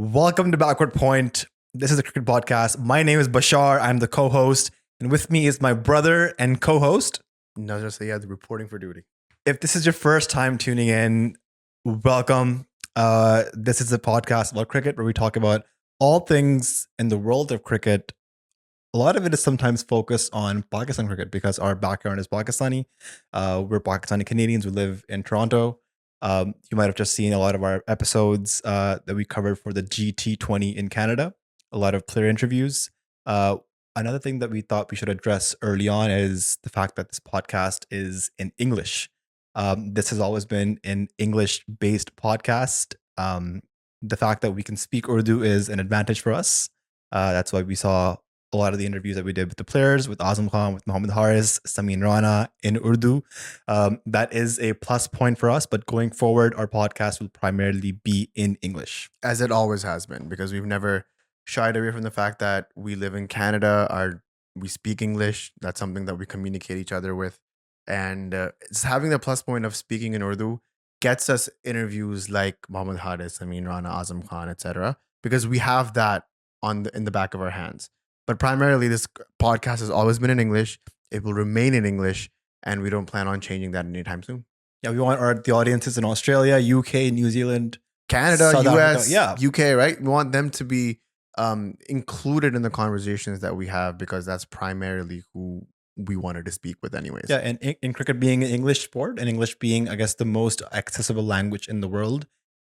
Welcome to Backward Point. This is a cricket podcast. My name is Bashar. I'm the co-host, and with me is my brother and co-host. No, just say yeah, the reporting for duty. If this is your first time tuning in, welcome. This is a podcast about cricket where we talk about all things in the world of cricket. A lot of it is sometimes focused on Pakistan cricket because our background is Pakistani. We're Pakistani Canadians. We live in Toronto. You might have just seen a lot of our episodes that we covered for the GT20 in Canada, a lot of player interviews. Another thing that we thought we should address early on is the fact that this podcast is in English. This has always been an English based podcast. The fact that we can speak Urdu is an advantage for us. That's why we saw a lot of the interviews that we did with the players, with Azam Khan, with Mohammad Haris, Samin Rana in Urdu. That is a plus point for us. But going forward, our podcast will primarily be in English. As it always has been, because we've never shied away from the fact that we live in Canada. We speak English. That's something that we communicate each other with. And it's having the plus point of speaking in Urdu gets us interviews like Mohammad Haris, Samin Rana, Azam Khan, etc. Because we have that in the back of our hands. But primarily, this podcast has always been in English. It will remain in English, and we don't plan on changing that anytime soon. Yeah, we want the audiences in Australia, UK, New Zealand, Canada, South US, Africa, UK, right? We want them to be included in the conversations that we have because that's primarily who we wanted to speak with anyways. Yeah, and in cricket being an English sport and English being, I guess, the most accessible language in the world,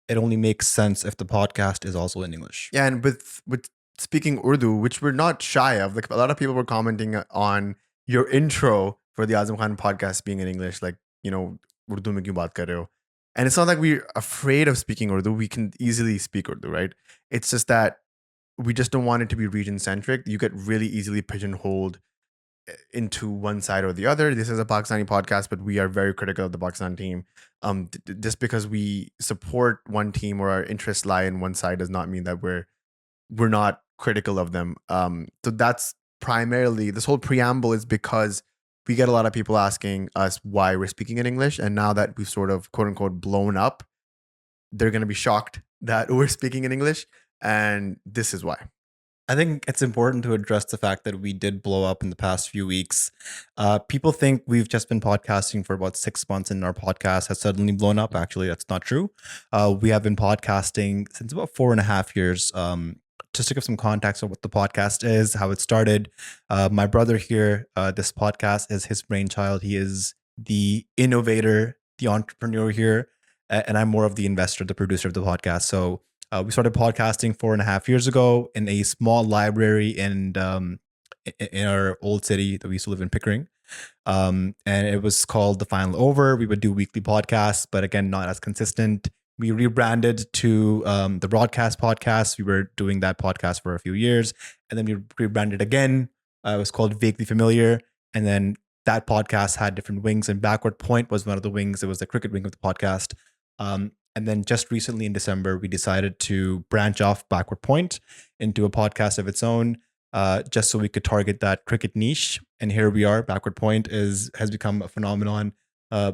it only makes sense if the podcast is also in English. Yeah, and with speaking Urdu, which we're not shy of. Like a lot of people were commenting on your intro for the Azam Khan podcast being in English, like, Urdu mein kyun baat kar rahe ho? And it's not like we're afraid of speaking Urdu. We can easily speak Urdu, right? It's just that we just don't want it to be region centric. You get really easily pigeonholed into one side or the other. This is a Pakistani podcast, but we are very critical of the Pakistan team. Just because we support one team or our interests lie in one side does not mean that we're not critical of them. So that's primarily, this whole preamble is because we get a lot of people asking us why we're speaking in English. And now that we've sort of quote unquote blown up, they're going to be shocked that we're speaking in English. And this is why. I think it's important to address the fact that we did blow up in the past few weeks. People think we've just been podcasting for about 6 months and our podcast has suddenly blown up. Actually, that's not true. We have been podcasting since about 4.5 years. Just to give some context of what the podcast is, how it started. My brother here, this podcast is his brainchild. He is the innovator, the entrepreneur here, and I'm more of the investor, the producer of the podcast. So we started podcasting 4.5 years ago in a small library in our old city that we used to live in, Pickering. And it was called The Final Over. We would do weekly podcasts, but again, not as consistent. We rebranded to the Broadcast Podcast. We were doing that podcast for a few years. And then we rebranded again. It was called Vaguely Familiar. And then that podcast had different wings. And Backward Point was one of the wings. It was the cricket wing of the podcast. And then just recently in December, we decided to branch off Backward Point into a podcast of its own, just so we could target that cricket niche. And here we are. Backward Point has become a phenomenon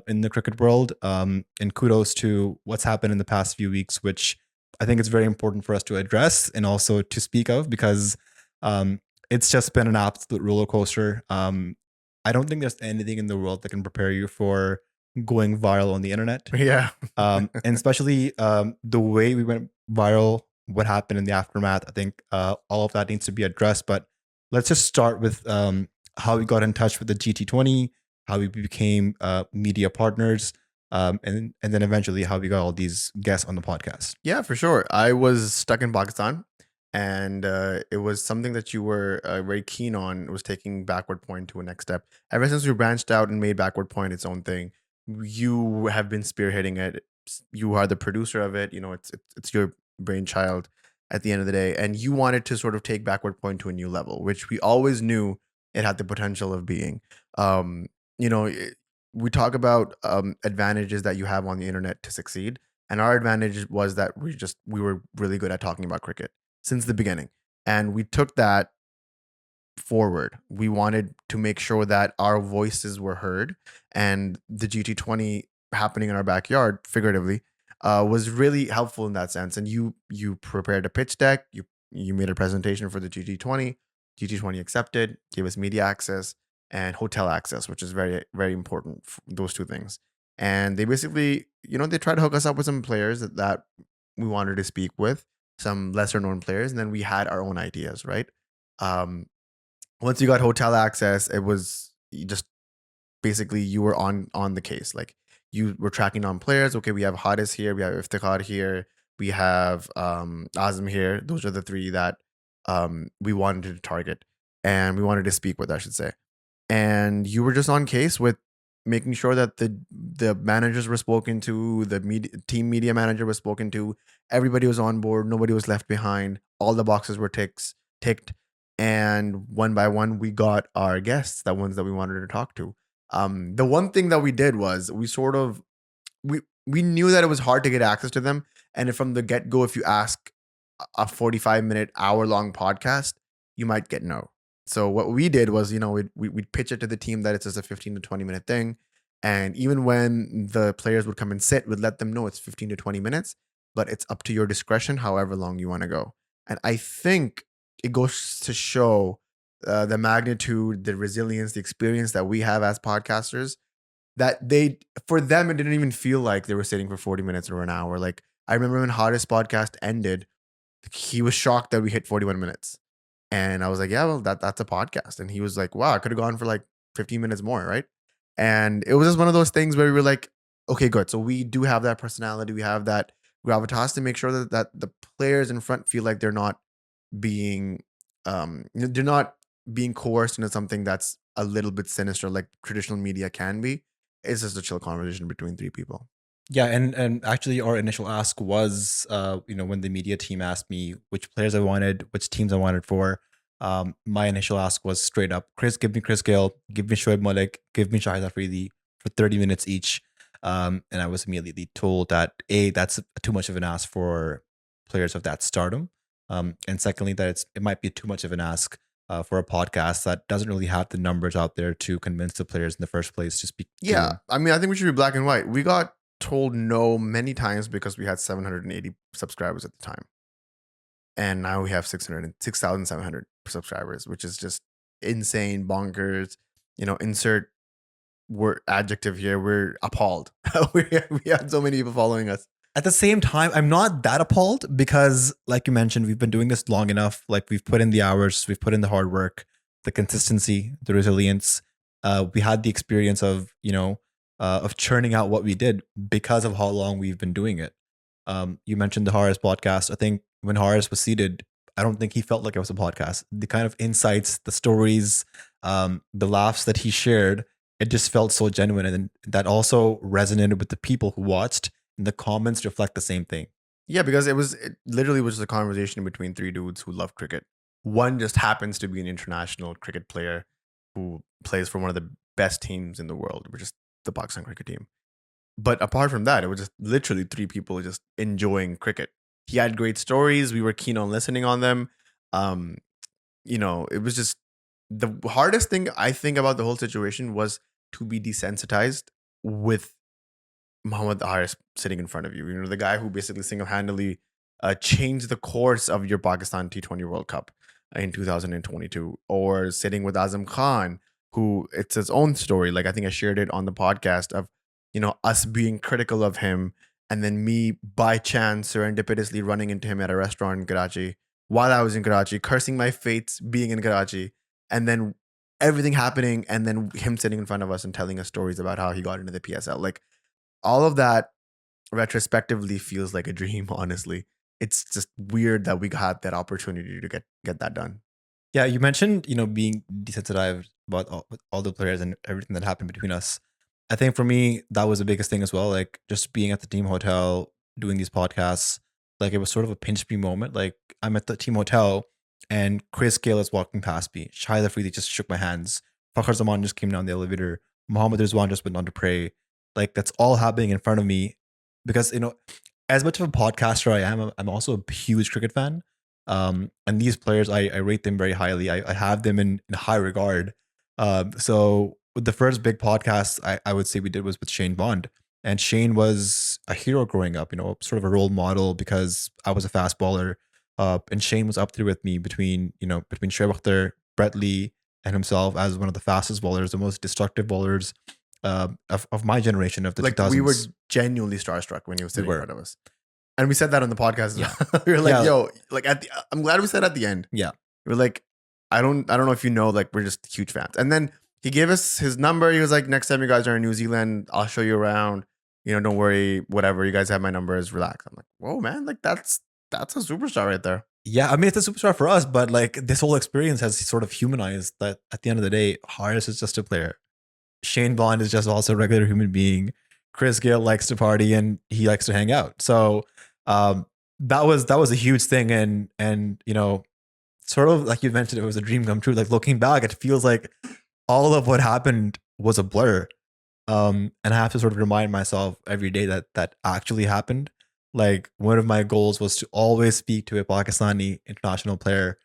in the cricket world. And kudos to what's happened in the past few weeks, which I think is very important for us to address and also to speak of because it's just been an absolute roller coaster. I don't think there's anything in the world that can prepare you for going viral on the internet. Yeah. And especially the way we went viral, what happened in the aftermath. I think all of that needs to be addressed. But let's just start with how we got in touch with the GT20, how we became media partners, and then eventually how we got all these guests on the podcast. Yeah, for sure. I was stuck in Pakistan, and it was something that you were very keen on. It was taking Backward Point to a next step. Ever since we branched out and made Backward Point its own thing, you have been spearheading it. You are the producer of it. It's your brainchild at the end of the day, and you wanted to sort of take Backward Point to a new level, which we always knew it had the potential of being. We talk about advantages that you have on the internet to succeed. And our advantage was that we were really good at talking about cricket since the beginning. And we took that forward. We wanted to make sure that our voices were heard, and the GT20 happening in our backyard, figuratively, was really helpful in that sense. And you prepared a pitch deck, you made a presentation for the GT20. GT20 accepted, gave us media access and hotel access, which is very, very important, those two things. And they basically, they tried to hook us up with some players that we wanted to speak with, some lesser known players, and then we had our own ideas, right? Um, Once you got hotel access, it was just basically you were on the case. Like you were tracking on players. Okay, we have Haris here, we have Iftikhar here, we have Azam here. Those are the three that we wanted to target and we wanted to speak with, I should say. And you were just on case with making sure that the managers were spoken to, the team media manager was spoken to, everybody was on board, nobody was left behind, all the boxes were ticked, and one by one we got our guests, the ones that we wanted to talk to. The one thing that we did was we knew that it was hard to get access to them, and from the get go, if you ask a 45-minute, hour-long podcast, you might get no. So what we did was, we'd pitch it to the team that it's just a 15 to 20-minute thing. And even when the players would come and sit, we'd let them know it's 15 to 20 minutes, but it's up to your discretion, however long you want to go. And I think it goes to show the magnitude, the resilience, the experience that we have as podcasters, that for them, it didn't even feel like they were sitting for 40 minutes or an hour. Like I remember when Haris podcast ended, he was shocked that we hit 41 minutes. And I was like, yeah, well, that's a podcast. And he was like, wow, I could have gone for like 15 minutes more, right? And it was just one of those things where we were like, okay, good. So we do have that personality. We have that gravitas to make sure that the players in front feel like they're not being coerced into something that's a little bit sinister like traditional media can be. It's just a chill conversation between three people. Yeah, and actually our initial ask was, when the media team asked me which players I wanted, which teams I wanted for, my initial ask was straight up, give me Chris Gale, give me Shoaib Malik, give me Shahid Afridi for 30 minutes each. And I was immediately told that that's too much of an ask for players of that stardom. And secondly, that it might be too much of an ask for a podcast that doesn't really have the numbers out there to convince the players in the first place to speak. Yeah, I mean, I think we should be black and white. We got told no many times because we had 780 subscribers at the time. And now we have 6,700 subscribers, which is just insane, bonkers. Insert word adjective here. We're appalled. we had so many people following us. At the same time, I'm not that appalled because, like you mentioned, we've been doing this long enough. Like we've put in the hours, we've put in the hard work, the consistency, the resilience. We had the experience of, of churning out what we did because of how long we've been doing it. You mentioned the Haris podcast. I think when Haris was seated, I don't think he felt like it was a podcast. The kind of insights, the stories, the laughs that he shared, it just felt so genuine. And that also resonated with the people who watched. And the comments reflect the same thing. Yeah, because it literally was a conversation between three dudes who love cricket. One just happens to be an international cricket player who plays for one of the best teams in the world, which is the Pakistan cricket team. But apart from that, it was just literally three people just enjoying cricket. He had great stories. We were keen on listening on them. It was just the hardest thing I think about the whole situation was to be desensitized with Mohammad Haris sitting in front of you. The guy who basically single-handedly changed the course of your Pakistan T20 World Cup in 2022, or sitting with Azam Khan, who it's his own story. Like I think I shared it on the podcast of, us being critical of him and then me by chance serendipitously running into him at a restaurant in Karachi while I was in Karachi, cursing my fates being in Karachi, and then everything happening and then him sitting in front of us and telling us stories about how he got into the PSL. Like all of that retrospectively feels like a dream, honestly. It's just weird that we had that opportunity to get that done. Yeah, you mentioned, being desensitized about all the players and everything that happened between us. I think for me, that was the biggest thing as well. Like just being at the team hotel, doing these podcasts, like it was sort of a pinch me moment. Like I'm at the team hotel and Chris Gale is walking past me. Shahid Afridi just shook my hands. Fakhar Zaman just came down the elevator. Mohammad Rizwan just went on to pray. Like that's all happening in front of me because, as much of a podcaster I am, I'm also a huge cricket fan. And these players, I rate them very highly. I have them in high regard. So the first big podcast I would say we did was with Shane Bond. And Shane was a hero growing up, sort of a role model because I was a fast bowler. And Shane was up there with me between Shoaib Akhtar, Brett Lee, and himself as one of the fastest bowlers, the most destructive bowlers of my generation of the Like 2000s. we were genuinely starstruck when you were sitting We in were. front of us. And we said that on the podcast. Yeah. We were like, Yeah. yo, like I'm glad we said at the end. Yeah. We were like, I don't know if you know, like we're just huge fans. And then he gave us his number. He was like, next time you guys are in New Zealand, I'll show you around. Don't worry, whatever. You guys have my numbers. Relax. I'm like, whoa, man, like that's a superstar right there. Yeah, I mean, it's a superstar for us, but like this whole experience has sort of humanized that at the end of the day, Haris is just a player. Shane Bond is just also a regular human being. Chris Gale likes to party and he likes to hang out. So that was a huge thing. And sort of like you mentioned, it was a dream come true. Like looking back, it feels like all of what happened was a blur. And I have to sort of remind myself every day that actually happened. Like one of my goals was to always speak to a Pakistani international player.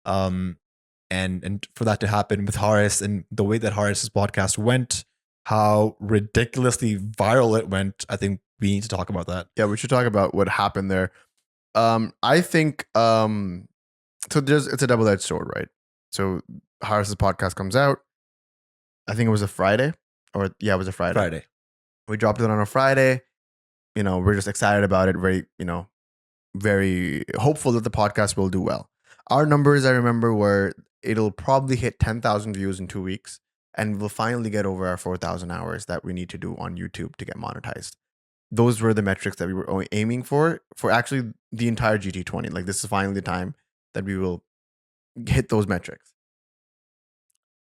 And for that to happen with Haris and the way that Haris's podcast went, how ridiculously viral it went, I think we need to talk about that. Yeah, we should talk about what happened there. I think so it's a double-edged sword, right? So Haris's podcast comes out. I think it was a Friday. It was a Friday. We dropped it on a Friday. We're just excited about it. Very, very hopeful that the podcast will do well. Our numbers, I remember, were it'll probably hit 10,000 views in 2 weeks. And we'll finally get over our 4,000 hours that we need to do on YouTube to get monetized. Those were the metrics that we were aiming for actually the entire GT20. Like this is finally the time that we will hit those metrics.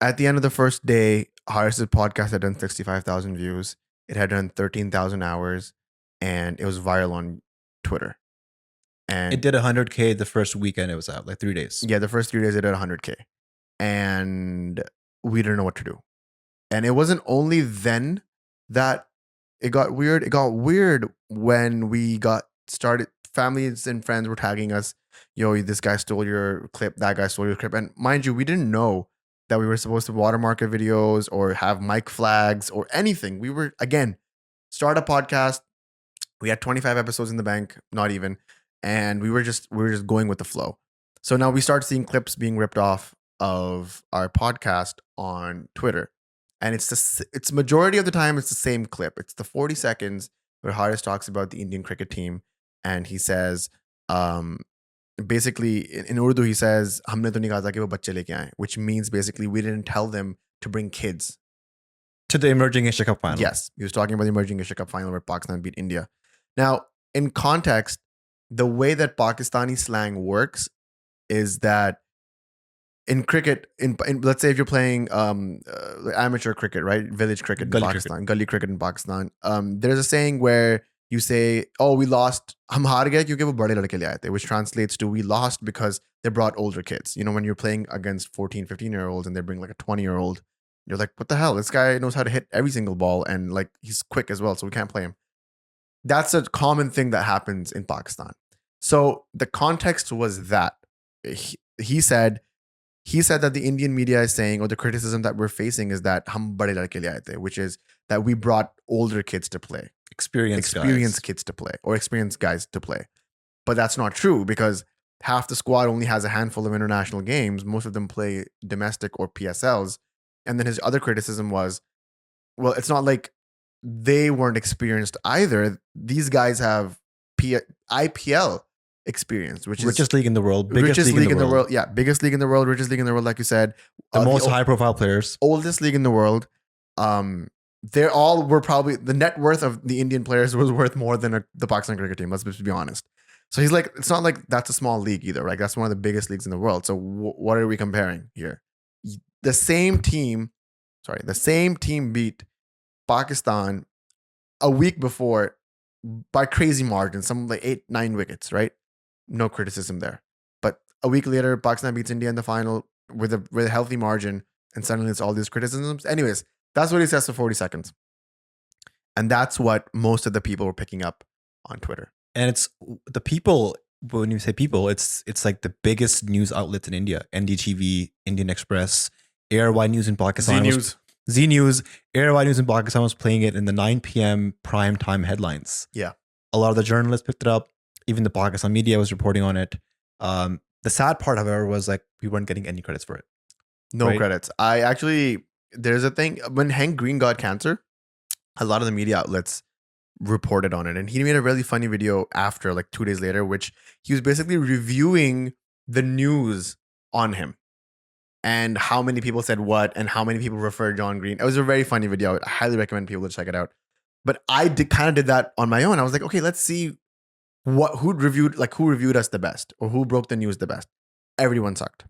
At the end of the first day, Haris's podcast had done 65,000 views. It had done 13,000 hours, and it was viral on Twitter. And it did 100K the first weekend it was out, like 3 days. Yeah, the first 3 days it did 100K. And we didn't know what to do. And it wasn't only then that it got weird. It got weird when we got started. Families and friends were tagging us, yo, this guy stole your clip, that guy stole your clip. And mind you, we didn't know that we were supposed to watermark our videos or have mic flags or anything. We were, again, start a podcast. We had 25 episodes in the bank, not even. And we were just going with the flow. So now we start seeing clips being ripped off of our podcast on Twitter. And it's majority of the time, it's the same clip. It's the 40 seconds where Haris talks about the Indian cricket team. And he says, basically in Urdu, he says, "Humne to nahi kaha tha ki wo bacche leke aaye," which means basically we didn't tell them to bring kids to the emerging Asia Cup final. Yes, he was talking about the emerging Asia Cup final where Pakistan beat India. Now, in context, the way that Pakistani slang works is that in cricket, in let's say if you're playing amateur cricket, right, village cricket in Pakistan, gully cricket in Pakistan, there's a saying where you say, "Oh, we lost. Hum haar gaye kyunki wo bade ladke le aaye the," which translates to we lost because they brought older kids. When you're playing against 14, 15-year-olds and they bring like a 20-year-old, you're like, what the hell? This guy knows how to hit every single ball and like he's quick as well, so we can't play him. That's a common thing that happens in Pakistan. So the context was that he said that the Indian media is saying, or the criticism that we're facing is that hum bade ladke le aaye the, which is that we brought older kids to play. Experienced kids to play, or experienced guys to play. But that's not true because half the squad only has a handful of international games. Most of them play domestic or PSLs. And then his other criticism was, well, it's not like they weren't experienced either. These guys have IPL experience, which is richest league in the world, biggest league in the world. Yeah, biggest league in the world, richest league in the world, like you said. The most high-profile players. Oldest league in the world. They all were probably, the net worth of the Indian players was worth more than the Pakistan cricket team. Let's just be honest. So he's like, it's not like that's a small league either, right? That's one of the biggest leagues in the world. So what are we comparing here? The same team beat Pakistan a week before by crazy margins, some like 8-9 wickets, right? No criticism there. But a week later, Pakistan beats India in the final with a healthy margin, and suddenly it's all these criticisms. Anyways, that's what he says for 40 seconds. And that's what most of the people were picking up on Twitter. And it's the people, when you say people, it's like the biggest news outlets in India. NDTV, Indian Express, ARY News in Pakistan. Z News, Airwide News in Pakistan was playing it in the 9 p.m. prime time headlines. Yeah. A lot of the journalists picked it up. Even the Pakistan media was reporting on it. The sad part, however, was like we weren't getting any credits for it. No Right. credits. There's a thing when Hank Green got cancer, a lot of the media outlets reported on it, and he made a really funny video after, like 2 days later, which he was basically reviewing the news on him and how many people said what and how many people referred John Green. It was a very funny video. I highly recommend people to check it out. But I kind of did that on my own. I was like, okay, let's see who reviewed us the best or who broke the news the best. Everyone sucked.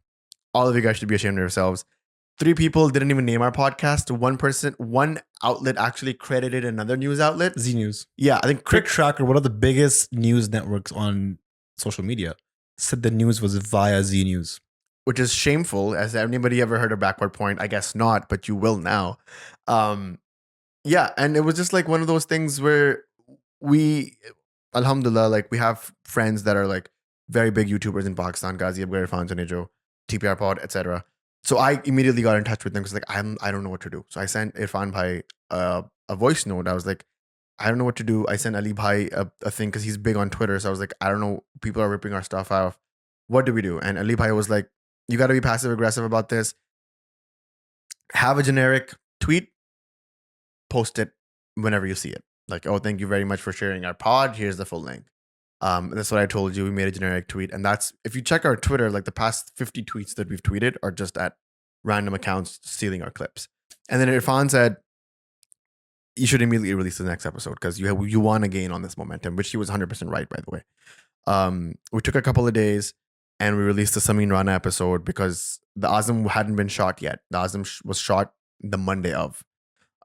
All of you guys should be ashamed of yourselves. 3 people didn't even name our podcast. One outlet actually credited another news outlet. Z News. Yeah, I think Quick Tracker, one of the biggest news networks on social media, said the news was via Z News. which is shameful. Has anybody ever heard of Backward Point? I guess not, but you will now. Yeah, and it was just like one of those things where we, alhamdulillah, like we have friends that are like very big YouTubers in Pakistan, Ghazi Abgar, Irfan Janejo, TPR Pod, etc. So I immediately got in touch with them because like I don't know what to do. So I sent Irfan Bhai a voice note. I was like, I don't know what to do. I sent Ali Bhai a thing because he's big on Twitter. So I was like, I don't know. People are ripping our stuff off. What do we do? And Ali Bhai was like, you got to be passive aggressive about this. Have a generic tweet. Post it whenever you see it. Like, oh, thank you very much for sharing our pod. Here's the full link. That's what I told you. We made a generic tweet. And that's, if you check our Twitter, like the past 50 tweets that we've tweeted are just at random accounts stealing our clips. And then Irfan said, you should immediately release the next episode because you want to gain on this momentum, which he was 100% right, by the way. We took a couple of days and we released the Samin Rana episode because the Azam hadn't been shot yet. The Azam was shot the Monday of.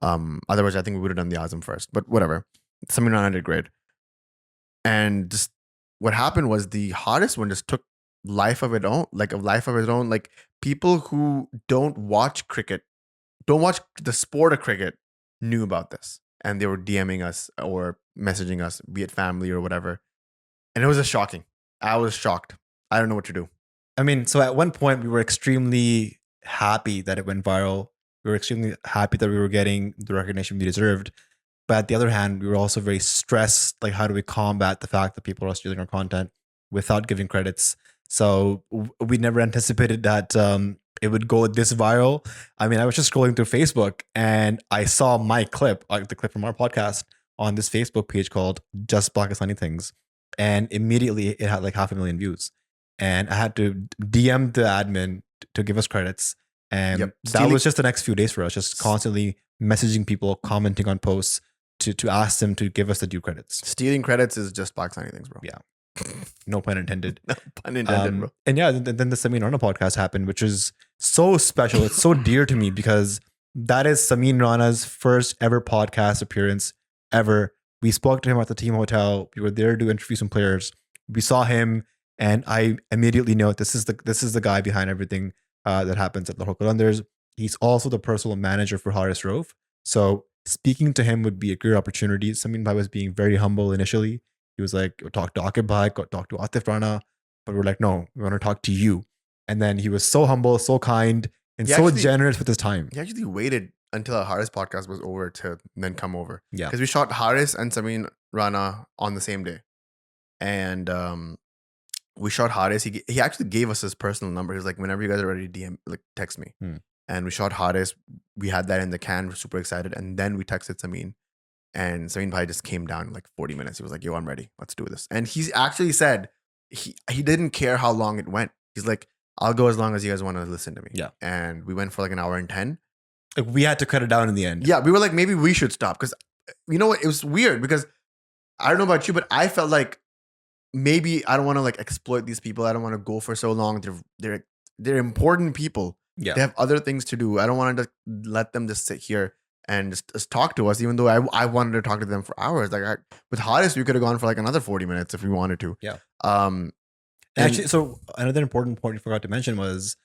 Otherwise, I think we would have done the Azam first, but whatever. Samin Rana did great. And just what happened was the hottest one just took life of its own. Like people who don't watch cricket, don't watch the sport of cricket, knew about this. And they were DMing us or messaging us, be it family or whatever. And it was just shocking. I was shocked. I don't know what to do. I mean, so at one point we were extremely happy that it went viral. We were extremely happy that we were getting the recognition we deserved. But at the other hand, we were also very stressed. Like, how do we combat the fact that people are stealing our content without giving credits? So we never anticipated that it would go this viral. I mean, I was just scrolling through Facebook and I saw my clip, the clip from our podcast, on this Facebook page called Just Pakistani Things. And immediately it had like 500,000 views. And I had to DM the admin to give us credits. And that was just the next few days for us, just constantly messaging people, commenting on posts to ask them to give us the due credits. Stealing credits is just Pakistani things, bro. Yeah. No pun intended. No pun intended, bro. And yeah, then the Samin Rana podcast happened, which is so special. It's so dear to me because that is Samin Rana's first ever podcast appearance ever. We spoke to him at the team hotel. We were there to interview some players. We saw him, and I immediately know this is the guy behind everything that happens at the Qalandars. He's also the personal manager for Haris Rauf. So speaking to him would be a great opportunity. Samin Bhai was being very humble initially. He was like, talk to Akib Bhai, talk to Atif Rana. But we're like, no, we want to talk to you. And then he was so humble, so kind, and generous with his time. He actually waited until our Haris podcast was over to then come over. Yeah. Because we shot Haris and Samin Rana on the same day. And we shot Haris. He actually gave us his personal number. He was like, whenever you guys are ready, DM, like text me. And we shot Haris. We had that in the can. We're super excited. And then we texted Samin. And Samin Bhai just came down in like 40 minutes. He was like, yo, I'm ready. Let's do this. And he's actually said he didn't care how long it went. He's like, I'll go as long as you guys want to listen to me. Yeah. And we went for like an hour and 10. Like, we had to cut it down in the end. Yeah. We were like, maybe we should stop. Because you know what? It was weird because I don't know about you, but I felt like maybe I don't want to like exploit these people. I don't want to go for so long. They're important people. Yeah. They have other things to do. I don't want to let them just sit here and just talk to us, even though I wanted to talk to them for hours. Like with Haris, we could have gone for like another 40 minutes if we wanted to. Yeah. And actually, so another important point you forgot to mention was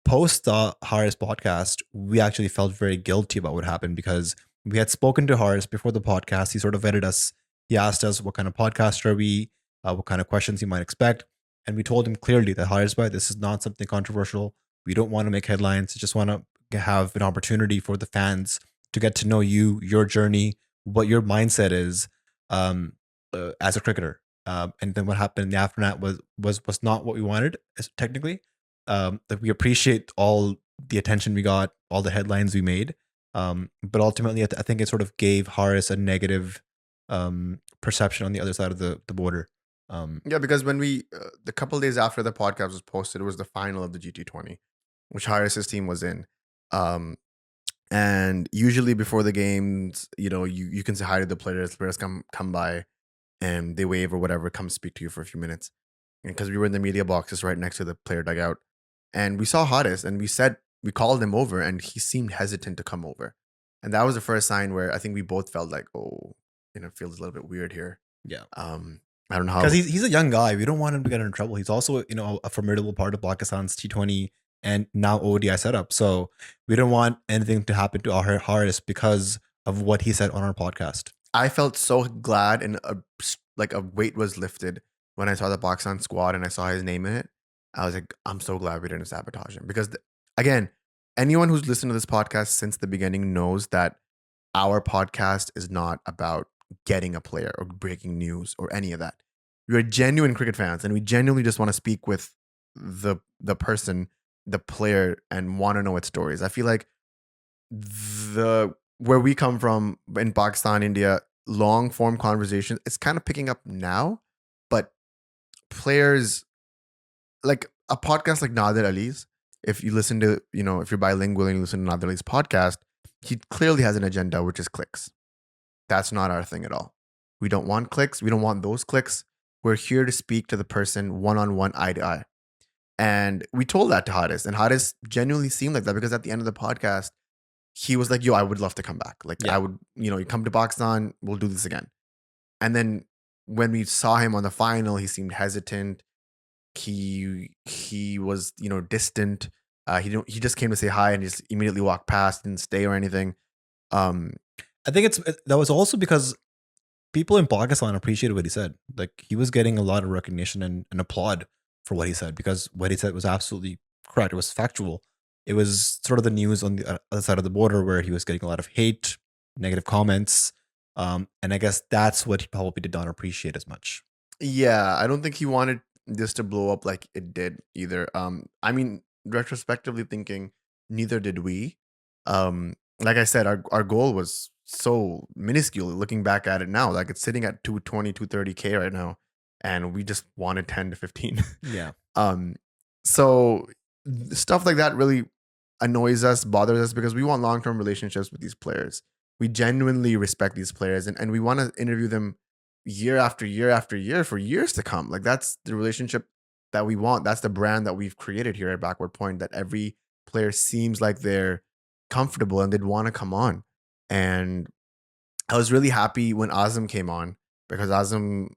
post the Haris podcast, we actually felt very guilty about what happened because we had spoken to Haris before the podcast. He sort of vetted us. He asked us what kind of podcast are we, what kind of questions he might expect. And we told him clearly that Haris, this is not something controversial. We don't want to make headlines. We just want to have an opportunity for the fans to get to know you, your journey, what your mindset is as a cricketer. And then what happened in the aftermath was not what we wanted, technically. That we appreciate all the attention we got, all the headlines we made. But ultimately, I think it sort of gave Haris a negative perception on the other side of the border. Yeah, because when the couple days after the podcast was posted, it was the final of the GT20, which Harris's team was in. And usually before the games, you can say hi to the players. The players come by and they wave or whatever, come speak to you for a few minutes. And because we were in the media boxes right next to the player dugout, and we saw Haris, and we called him over, and he seemed hesitant to come over. And that was the first sign where I think we both felt like, oh, it feels a little bit weird here. Yeah. I don't know how, because he's a young guy. We don't want him to get in trouble. He's also a formidable part of Pakistan's T20 and now ODI setup. So we don't want anything to happen to Haris because of what he said on our podcast. I felt so glad and a weight was lifted when I saw the Pakistan squad and I saw his name in it. I was like, I'm so glad we didn't sabotage him because again, anyone who's listened to this podcast since the beginning knows that our podcast is not about getting a player or breaking news or any of that. We are genuine cricket fans and we genuinely just want to speak with the person, the player, and want to know its stories. I feel like where we come from in Pakistan, India, long form conversations, it's kind of picking up now, but players like a podcast like Nadir Ali's, if you listen to, if you're bilingual and you listen to Nadir Ali's podcast, he clearly has an agenda, which is clicks. That's not our thing at all. We don't want clicks. We don't want those clicks. We're here to speak to the person one-on-one, eye to eye. And we told that to Haris, and Haris genuinely seemed like that because at the end of the podcast, he was like, yo, I would love to come back. Like, Yeah. I would, you come to Pakistan, we'll do this again. And then when we saw him on the final, he seemed hesitant. He was, distant. He just came to say hi and just immediately walked past, didn't stay or anything. I think that was also because people in Pakistan appreciated what he said. Like he was getting a lot of recognition and applaud for what he said because what he said was absolutely correct. It was factual. It was sort of the news on the other side of the border where he was getting a lot of hate, negative comments. And I guess that's what he probably did not appreciate as much. Yeah, I don't think he wanted this to blow up like it did either. I mean, retrospectively thinking, neither did we. Like I said, our goal was so minuscule looking back at it now. Like it's sitting at 220, 230K right now. And we just wanted 10 to 15. Yeah. So stuff like that really annoys us, bothers us because we want long-term relationships with these players. We genuinely respect these players and we want to interview them year after year after year for years to come. Like that's the relationship that we want. That's the brand that we've created here at Backward Point, that every player seems like they're comfortable and they'd want to come on. And I was really happy when Azam came on because Azam,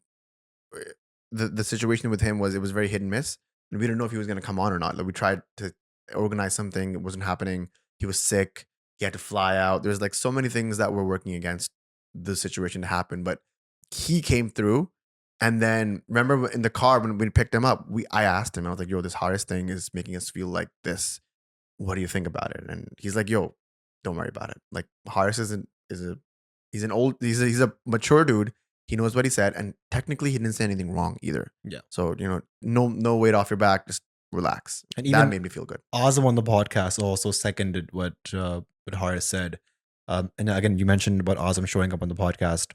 the situation with him was it was very hit and miss. And we didn't know if he was going to come on or not. Like we tried to organize something. It wasn't happening. He was sick. He had to fly out. There's like so many things that were working against the situation to happen. But he came through. And then remember in the car when we picked him up, I asked him, I was like, yo, this Haris thing is making us feel like this. What do you think about it? And he's like, yo, don't worry about it. Like Haris he's a mature dude. He knows what he said. And technically he didn't say anything wrong either. Yeah. So, no weight off your back. Just relax. And even that made me feel good. Azam on the podcast also seconded what Haris said. And again, you mentioned about Azam showing up on the podcast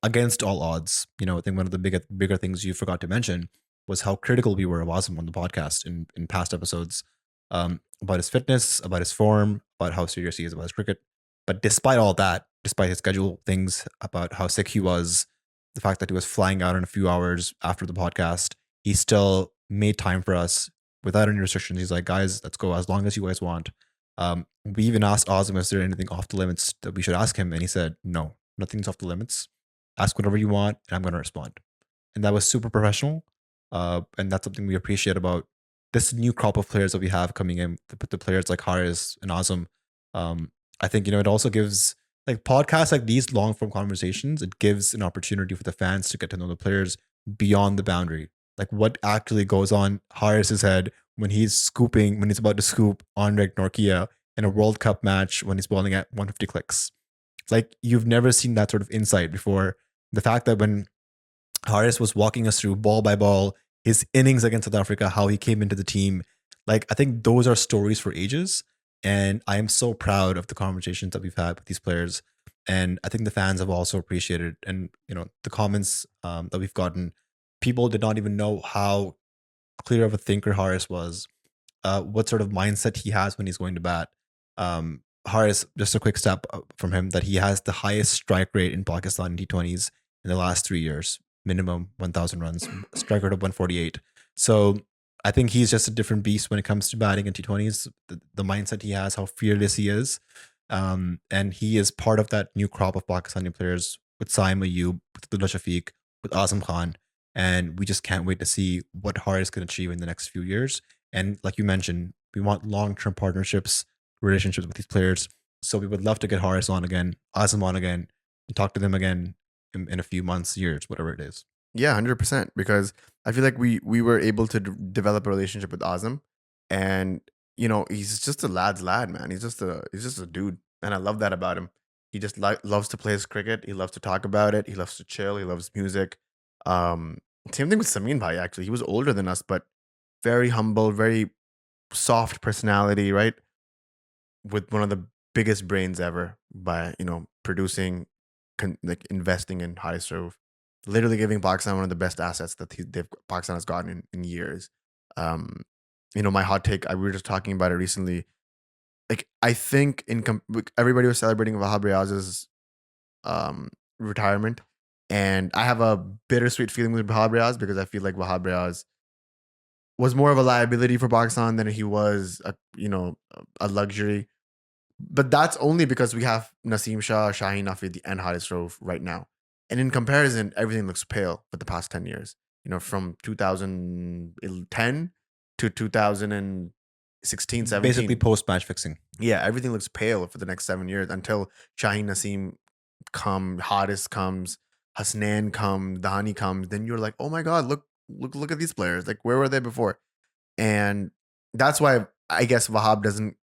against all odds. I think one of the bigger things you forgot to mention was how critical we were of Azam on the podcast in past episodes, about his fitness, about his form, about how serious he is about his cricket. But despite all that, despite his schedule things, about how sick he was, the fact that he was flying out in a few hours after the podcast, he still made time for us without any restrictions. He's like, guys, let's go as long as you guys want. We even asked Azam, is there anything off the limits that we should ask him? And he said, no, nothing's off the limits. Ask whatever you want, and I'm going to respond. And that was super professional. And that's something we appreciate about this new crop of players that we have coming in, the players like Haris and Azam. I think, it also gives like podcasts like these long form conversations, it gives an opportunity for the fans to get to know the players beyond the boundary. Like what actually goes on Haris's head when he's about to scoop on Rick Norkia in a World Cup match when he's bowling at 150 clicks. Like, you've never seen that sort of insight before. The fact that when Haris was walking us through ball by ball, his innings against South Africa, how he came into the team. Like, I think those are stories for ages. And I am so proud of the conversations that we've had with these players. And I think the fans have also appreciated, and the comments that we've gotten. People did not even know how clear of a thinker Haris was, what sort of mindset he has when he's going to bat. Haris, just a quick step from him, that he has the highest strike rate in Pakistan T20s in the last 3 years, minimum 1,000 runs, strike rate of 148. So I think he's just a different beast when it comes to batting in T20s. The mindset he has, how fearless he is. And he is part of that new crop of Pakistani players with Saim Ayub, with Abdullah Shafiq, with Azam Khan. And we just can't wait to see what Haris can achieve in the next few years. And like you mentioned, we want long-term partnerships, relationships with these players. So we would love to get Haris on again, Azam on again, and talk to them again in a few months, years, whatever it is. Yeah, 100%. Because I feel like we were able to develop a relationship with Azam, and he's just a lad's lad, man. He's just a dude, and I love that about him. He just loves to play his cricket. He loves to talk about it. He loves to chill. He loves music. Um, Same thing with Samin Bhai. Actually, he was older than us, but very humble, very soft personality, right? With one of the biggest brains ever by producing, like investing in high serve, literally giving Pakistan one of the best assets that Pakistan has gotten in years. Um, my hot take, we were just talking about it recently. Like, I think everybody was celebrating Wahab Riaz's retirement, and I have a bittersweet feeling with Wahab Riaz because I feel like Wahab Riaz was more of a liability for Pakistan than he was a luxury. But that's only because we have Naseem Shah, Shaheen Afidi, and Haris Rauf right now. And in comparison, everything looks pale for the past 10 years. From 2010 to 2016, 17. Basically post-match fixing. Yeah, everything looks pale for the next 7 years until Shaheen Naseem Haris comes, Hasnain comes, Dahani comes. Then you're like, oh my God, look at these players. Like, where were they before? And that's why I guess Wahab doesn't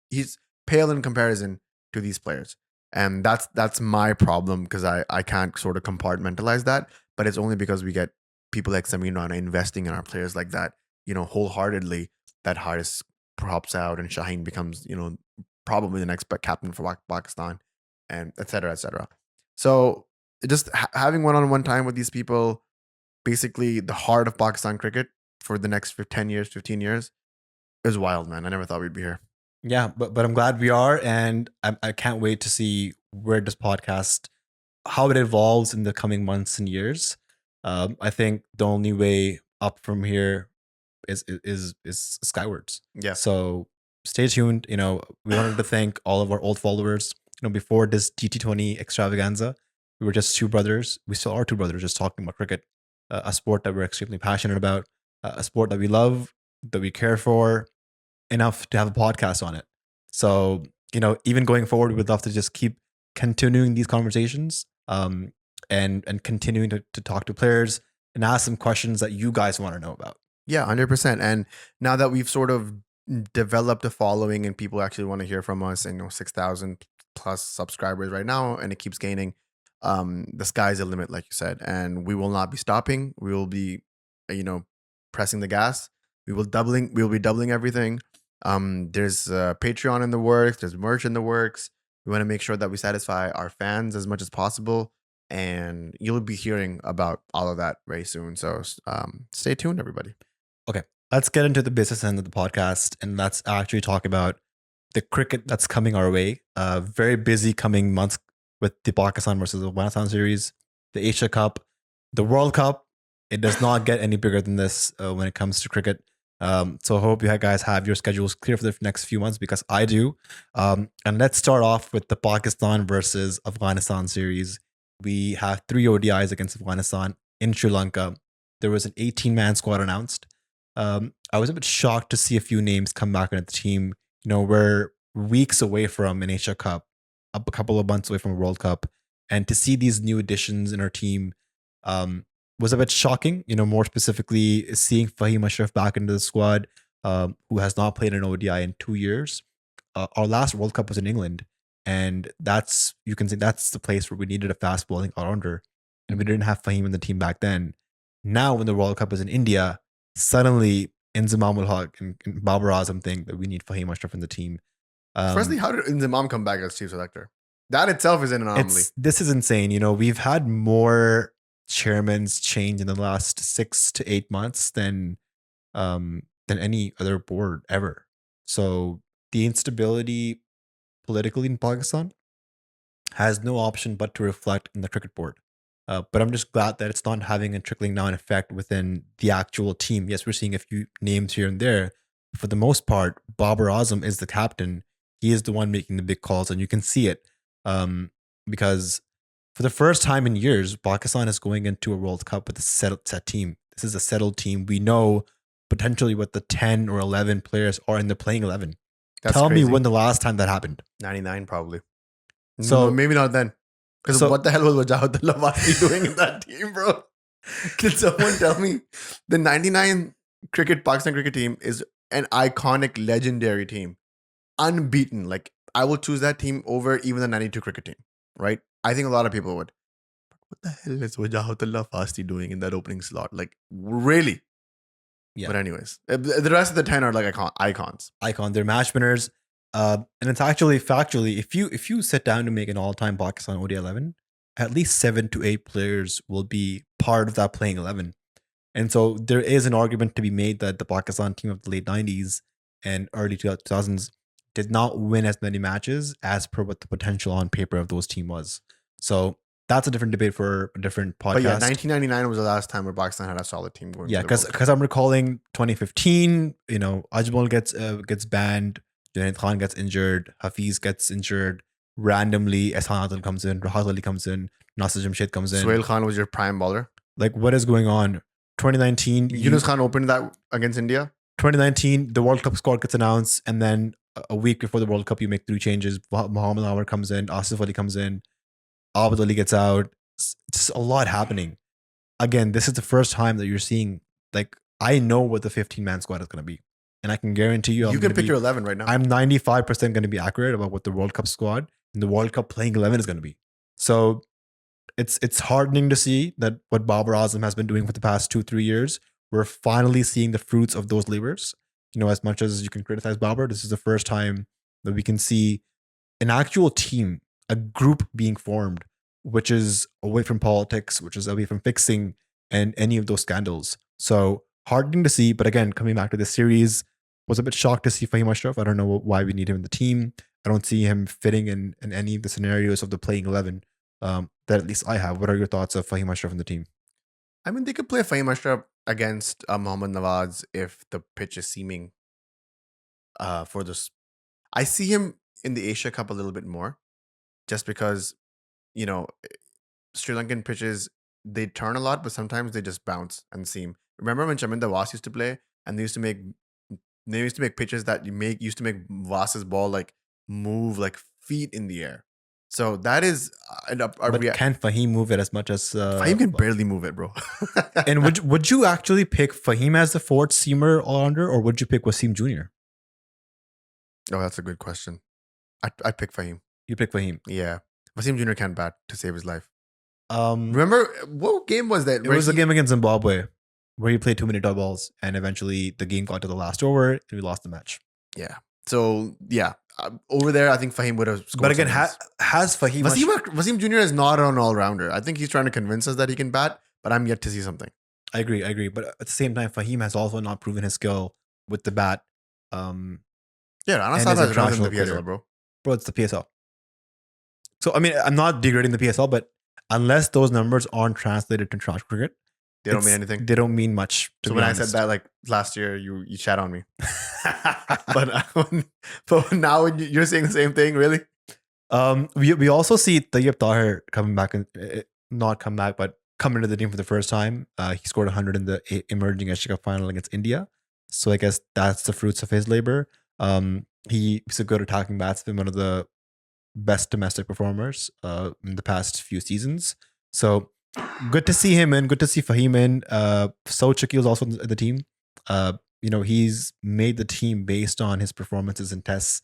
he's pale in comparison to these players. And that's my problem, because I can't sort of compartmentalize that. But it's only because we get people like Samir Rana investing in our players like that, wholeheartedly, that Haris props out and Shaheen becomes, probably the next captain for Pakistan, and et cetera, et cetera. So just having one-on-one time with these people, basically the heart of Pakistan cricket for the next 10 years, 15 years, is wild, man. I never thought we'd be here. Yeah, but I'm glad we are, and I can't wait to see where this podcast, how it evolves in the coming months and years. I think the only way up from here is skywards. Yeah. So stay tuned. We wanted to thank all of our old followers. Before this GT20 extravaganza, we were just two brothers. We still are two brothers, just talking about cricket, a sport that we're extremely passionate about, a sport that we love, that we care for enough to have a podcast on it. So, even going forward, we would love to just keep continuing these conversations, and continuing to talk to players and ask some questions that you guys want to know about. Yeah, 100%. And now that we've sort of developed a following and people actually want to hear from us, and 6,000 plus subscribers right now, and it keeps gaining, the sky's the limit, like you said, and we will not be stopping. We will be, pressing the gas. We'll be doubling everything. There's Patreon in the works. There's merch in the works. We want to make sure that we satisfy our fans as much as possible, and you'll be hearing about all of that very soon. So stay tuned, everybody. Okay, let's get into the business end of the podcast, and let's actually talk about the cricket that's coming our way. Very busy coming months with the Pakistan versus Afghanistan series, the Asia Cup, the World Cup. It does not get any bigger than this when it comes to cricket. So I hope you guys have your schedules clear for the next few months, because I do. And let's start off with the Pakistan versus Afghanistan series. We have 3 ODIs against Afghanistan in Sri Lanka. There was an 18-man squad announced. I was a bit shocked to see a few names come back into the team. We're weeks away from an Asia Cup, a couple of months away from a World Cup. And to see these new additions in our team was a bit shocking. More specifically, seeing Fahim Ashraf back into the squad, who has not played an ODI in 2 years. Our last World Cup was in England, and you can say that's the place where we needed a fast bowling all-rounder, and we didn't have Fahim in the team back then. Now, when the World Cup is in India, suddenly Inzamam ul Haq and Babar Azam think that we need Fahim Ashraf in the team. Firstly, how did Inzamam come back as chief selector? That itself is an anomaly. This is insane. You know, we've had more chairmans change in the last 6 to 8 months than any other board ever. So the instability politically in Pakistan has no option but to reflect in the cricket board. But I'm just glad that it's not having a trickling down effect within the actual team. Yes, we're seeing a few names here and there. For the most part, Babar Azam is the captain. He is the one making the big calls, and you can see it. Because for the first time in years, Pakistan is going into a World Cup with a set team. This is a settled team. We know potentially what the 10 or 11 players are in the playing 11. Tell me when the last time that happened. 99 probably. So maybe not then. Because what the hell was Wajahuddin Lawati doing in that team, bro? Can someone tell me? The 99 Pakistan cricket team is an iconic, legendary team. Unbeaten. Like, I will choose that team over even the 92 cricket team, right? I think a lot of people would. What the hell is Wajahuddin Lawati doing in that opening slot? Like, really? Yeah. But anyways, the rest of the 10 are like icons. They're match winners. And it's actually factually, if you sit down to make an all-time Pakistan ODI 11, at least 7 to 8 players will be part of that playing 11. And so there is an argument to be made that the Pakistan team of the late 90s and early 2000s did not win as many matches as per what the potential on paper of those team was. So that's a different debate for a different podcast. But yeah, 1999 was the last time where Pakistan had a solid team going. Yeah, because I'm recalling 2015, you know, Ajmal gets banned, Junaid Khan gets injured, Hafiz gets injured, randomly Ehsan Adil comes in, Rahat Ali comes in, Nasir Jamshed comes in. Suhail Khan was your prime bowler. Like, what is going on? 2019, Yunus Khan opened that against India. 2019, the World Cup squad gets announced, and then a week before the World Cup, you make 3 changes. Mohammad Haris comes in, Asif Ali comes in, Abid Ali gets out. It's just a lot happening. Again, this is the first time that you're seeing, like, I know what the 15-man squad is going to be. And I can guarantee you, you can pick your 11 right now. I'm 95% going to be accurate about what the World Cup squad and the World Cup playing 11 is going to be. So it's heartening to see that what Babar Azam has been doing for the past 2-3 years, we're finally seeing the fruits of those labors. You know, as much as you can criticize Babar, this is the first time that we can see an actual team, a group being formed, which is away from politics, which is away from fixing and any of those scandals. So heartening to see. But again, coming back to this series, was a bit shocked to see Fahim Ashraf. I don't know why we need him in the team. I don't see him fitting in any of the scenarios of the playing 11 that at least I have. What are your thoughts of Fahim Ashraf in the team? I mean, they could play Fahim Ashraf against Mohammad Nawaz if the pitch is seeming for this. I see him in the Asia Cup a little bit more just because, you know, Sri Lankan pitches, they turn a lot, but sometimes they just bounce and seam. Remember when Chaminda Was used to play and they used to make pitches that used to make Vas's ball like move like feet in the air. So that is but can Fahim move it as much as Fahim can barely move it, bro. And would you actually pick Fahim as the fourth seamer all-rounder, or would you pick Wasim Jr.? Oh, that's a good question. I pick Fahim. You pick Fahim? Yeah. Wasim Jr. can't bat to save his life. Remember, what game was that? It was a game against Zimbabwe where he played too many dot balls, and eventually the game got to the last over and we lost the match. Yeah. So, yeah. Over there, I think Fahim would have scored. But again, has Fahim... Wasim Jr. is not an all-rounder. I think he's trying to convince us that he can bat, but I'm yet to see something. I agree. But at the same time, Fahim has also not proven his skill with the bat. Yeah, Rana Saab has runs in the PSL, bro. Bro, it's the PSL. So, I mean, I'm not degrading the PSL, but unless those numbers aren't translated to international cricket, they don't mean anything. They don't mean much. So when I said that like last year, you chat on me. but now you're saying the same thing, really? We also see Tayyip Tahir coming back, not come back, but come into the team for the first time. He scored 100 in the emerging Asia Cup final against India. So I guess that's the fruits of his labor. He's a good attacking batsman, one of the best domestic performers in the past few seasons. So good to see him in. Good to see Fahim in. So Chaki was also in the team. he's made the team based on his performances in tests.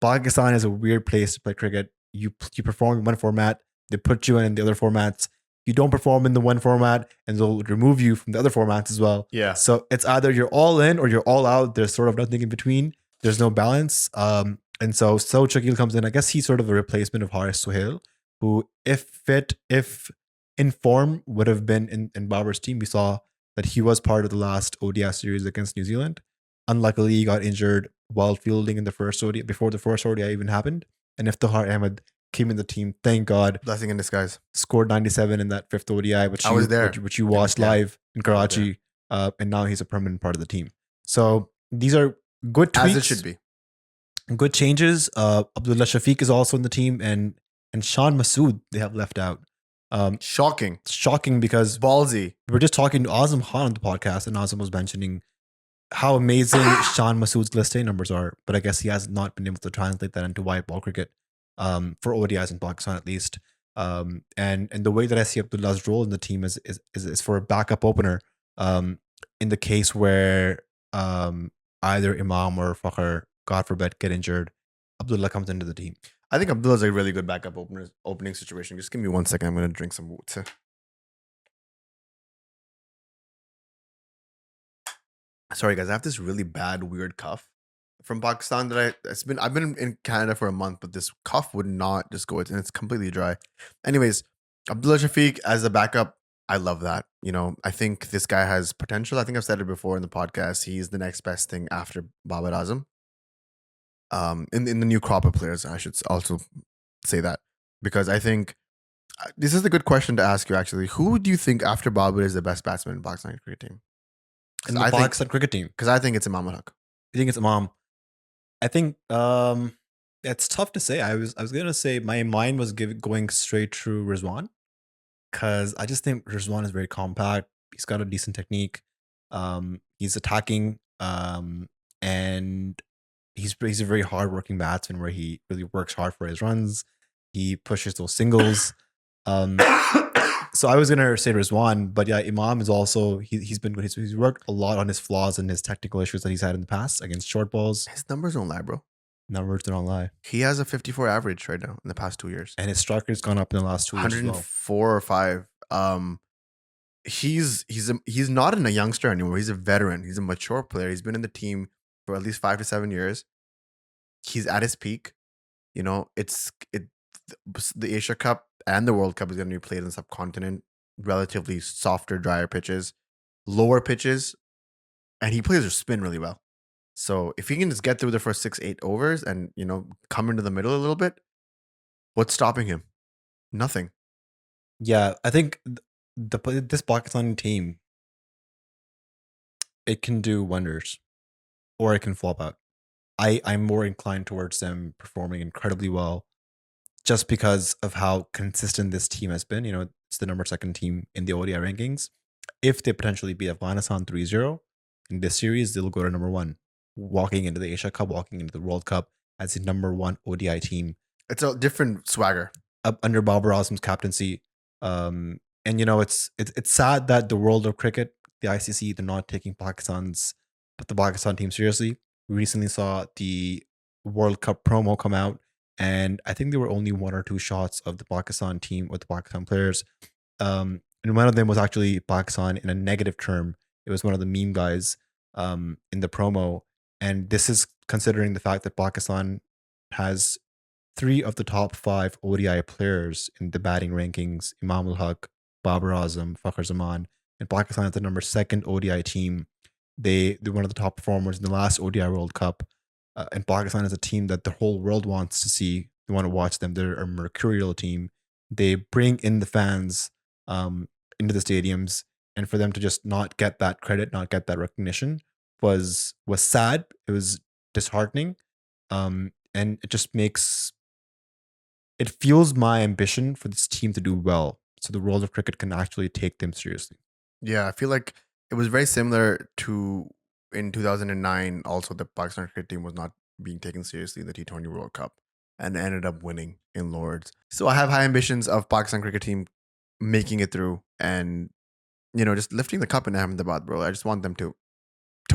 Pakistan is a weird place to play cricket. You perform in one format, they put you in the other formats. You don't perform in the one format, and they'll remove you from the other formats as well. Yeah. So it's either you're all in or you're all out. There's sort of nothing in between. There's no balance. And so Shakil comes in. I guess he's sort of a replacement of Haris Sohail, who, if fit, if in form, would have been in Babar's team. We saw that he was part of the last ODI series against New Zealand. Unluckily, he got injured while fielding in the first ODI, before the first ODI even happened. And Iftihar Ahmed came in the team, thank God. Blessing in disguise. Scored 97 in that fifth ODI, which I was there. which you watched live in Karachi. And now he's a permanent part of the team. So these are good tweaks. As it should be. Good changes. Abdullah Shafiq is also in the team, and Shan Masood they have left out. Shocking Because ballsy. We were just talking to Azam Khan on the podcast, and Azam was mentioning how amazing Shan Masood's list A numbers are, but I guess he has not been able to translate that into white ball cricket for ODIs in Pakistan at least. And the way that I see Abdullah's role in the team is for a backup opener in the case where either Imam or Fakhr, God forbid, get injured. Abdullah comes into the team. I think Abdullah's a really good backup opening situation. Just give me 1 second. I'm going to drink some water. Sorry, guys. I have this really bad, weird cough from Pakistan that I've been in Canada for a month, but this cough would not just go. And it's completely dry. Anyways, Abdullah Shafiq as a backup, I love that. I think this guy has potential. I think I've said it before in the podcast. He's the next best thing after Babar Azam. In the new crop of players, I should also say that, because I think this is a good question to ask you. Actually, who do you think after Babar is the best batsman in Pakistan cricket team? In the Pakistan cricket team, because I think it's Imam Haq. You think it's Imam? I think it's tough to say. I was gonna say my mind was going straight to Rizwan, because I just think Rizwan is very compact. He's got a decent technique. He's attacking, and he's a very hardworking batsman where he really works hard for his runs. He pushes those singles. So I was gonna say Rizwan, but yeah, Imam is also he's been good. He's worked a lot on his flaws and his technical issues that he's had in the past against short balls. His numbers don't lie, bro. Numbers don't lie. He has a 54 average right now in the past 2 years, and his strike rate's gone up in the last 2 years. 104 or 5. He's not a youngster anymore. He's a veteran. He's a mature player. He's been in the team for at least 5 to 7 years. He's at his peak. The Asia Cup and the World Cup is going to be played in the subcontinent, relatively softer, drier pitches, lower pitches, and he plays with spin really well. So if he can just get through the first 6-8 overs and come into the middle a little bit, what's stopping him? Nothing. Yeah, I think this Pakistani team, it can do wonders, or it can flop out. I'm more inclined towards them performing incredibly well, just because of how consistent this team has been. It's the number 2 team in the ODI rankings. If they potentially beat Afghanistan 3-0 in this series, they'll go to number 1, walking into the Asia Cup, walking into the World Cup as the number 1 ODI team. It's a different swagger under Babar Azam's captaincy. And it's sad that the world of cricket, the ICC, they're not taking the Pakistan team seriously. We recently saw the World Cup promo come out, and I think there were only 1 or 2 shots of the Pakistan team with the Pakistan players. And one of them was actually Pakistan in a negative term. It was one of the meme guys in the promo. And this is considering the fact that Pakistan has 3 of the top 5 ODI players in the batting rankings: Imam Haq, Babar Azam, Fakhr Zaman. And Pakistan is the number 2 ODI team. They're one of the top performers in the last ODI World Cup. And Pakistan is a team that the whole world wants to see. They want to watch them. They're a mercurial team. They bring in the fans into the stadiums. And for them to just not get that credit, not get that recognition was sad. It was disheartening. And it just it fuels my ambition for this team to do well, so the world of cricket can actually take them seriously. Yeah, I feel like it was very similar to in 2009. Also, the Pakistan cricket team was not being taken seriously in the T20 World Cup and ended up winning in Lords. So I have high ambitions of Pakistan cricket team making it through and just lifting the cup in Ahmedabad, bro. I just want them to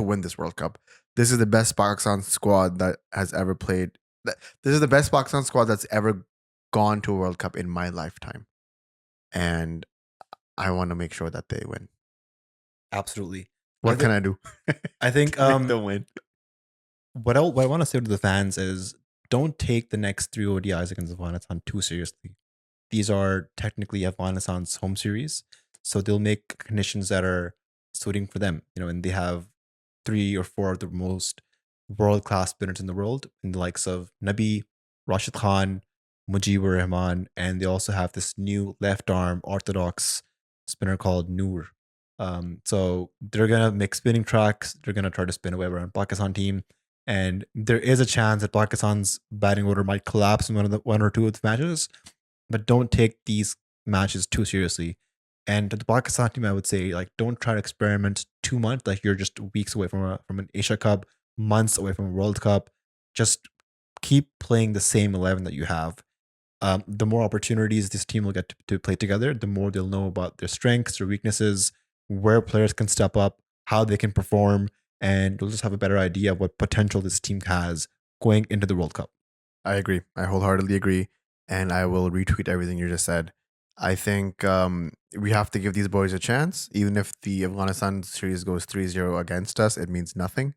to win this World Cup. This is the best Pakistan squad that has ever played. This is the best Pakistan squad that's ever gone to a World Cup in my lifetime. And I want to make sure that they win. Absolutely. What can I do? I think to make them win. what I want to say to the fans is don't take the next 3 ODIs against Afghanistan too seriously. These are technically Afghanistan's home series, so they'll make conditions that are suiting for them. And they have 3 or 4 of the most world-class spinners in the world, in the likes of Nabi, Rashid Khan, Mujibur Rahman, and they also have this new left-arm orthodox spinner called Noor. So they're gonna make spinning tracks. They're gonna try to spin away around Pakistan team, and there is a chance that Pakistan's batting order might collapse in one or two of the matches. But don't take these matches too seriously. And to the Pakistan team, I would say, like, don't try to experiment too much. Like, you're just weeks away from an Asia Cup, months away from a World Cup. Just keep playing the same 11 that you have. The more opportunities this team will get to play together, the more they'll know about their strengths, their weaknesses, where players can step up, how they can perform, and you'll just have a better idea of what potential this team has going into the World Cup. I agree. I wholeheartedly agree. And I will retweet everything you just said. I think we have to give these boys a chance. Even if the Afghanistan series goes 3-0 against us, it means nothing.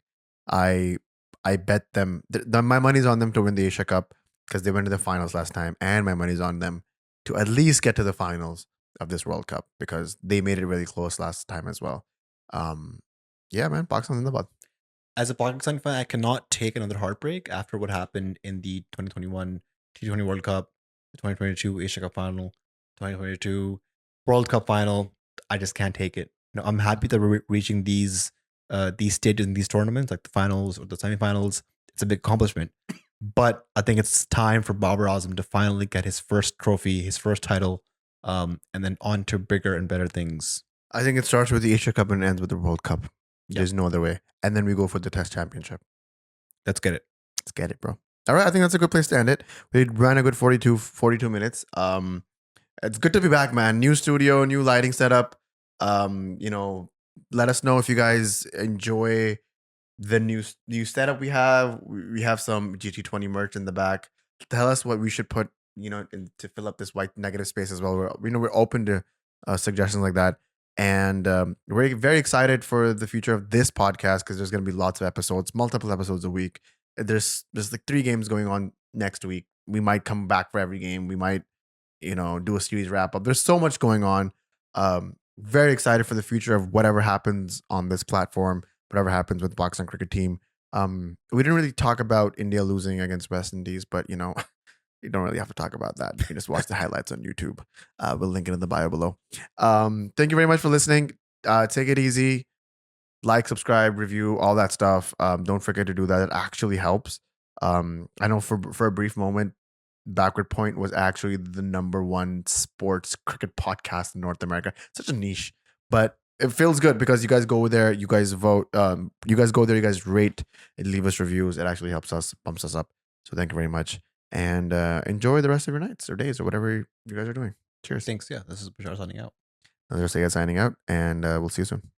I bet them. My money's on them to win the Asia Cup because they went to the finals last time. And my money's on them to at least get to the finals of this World Cup because they made it really close last time as well. Yeah, man, Pakistan's in the bud. As a Pakistan fan, I cannot take another heartbreak after what happened in the 2021 T20 World Cup, the 2022 Asia Cup final, 2022 World Cup final. I just can't take it. I'm happy that we're reaching these stages in these tournaments, like the finals or the semifinals. It's a big accomplishment. But I think it's time for Babar Azam to finally get his first trophy, his first title, and then on to bigger and better things. I think it starts with the Asia Cup and ends with the World Cup. Yep. There's no other way. And then we go for the Test Championship. Let's get it. Let's get it, bro. All right, I think that's a good place to end it. We ran a good 42 minutes. It's good to be back, man. New studio, new lighting setup. Let us know if you guys enjoy the new setup we have. We have some GT20 merch in the back. Tell us what we should put, to fill up this white negative space as well. We're open to suggestions like that. And we're very excited for the future of this podcast because there's going to be lots of episodes, multiple episodes a week. There's like 3 games going on next week. We might come back for every game. We might, do a series wrap up. There's so much going on. Very excited for the future of whatever happens on this platform, whatever happens with the Pakistan cricket team. We didn't really talk about India losing against West Indies, but you don't really have to talk about that. You can just watch the highlights on YouTube. We'll link it in the bio below. Thank you very much for listening. Take it easy. Like, subscribe, review, all that stuff. Don't forget to do that. It actually helps. I know for a brief moment, Backward Point was actually the #1 sports cricket podcast in North America. Such a niche, but it feels good because you guys go there, you guys vote, you guys go there, you guys rate, and leave us reviews. It actually helps us, bumps us up. So thank you very much. And enjoy the rest of your nights or days or whatever you guys are doing. Cheers. Thanks. Yeah, this is Bashar signing out. Another Sayed signing out, and we'll see you soon.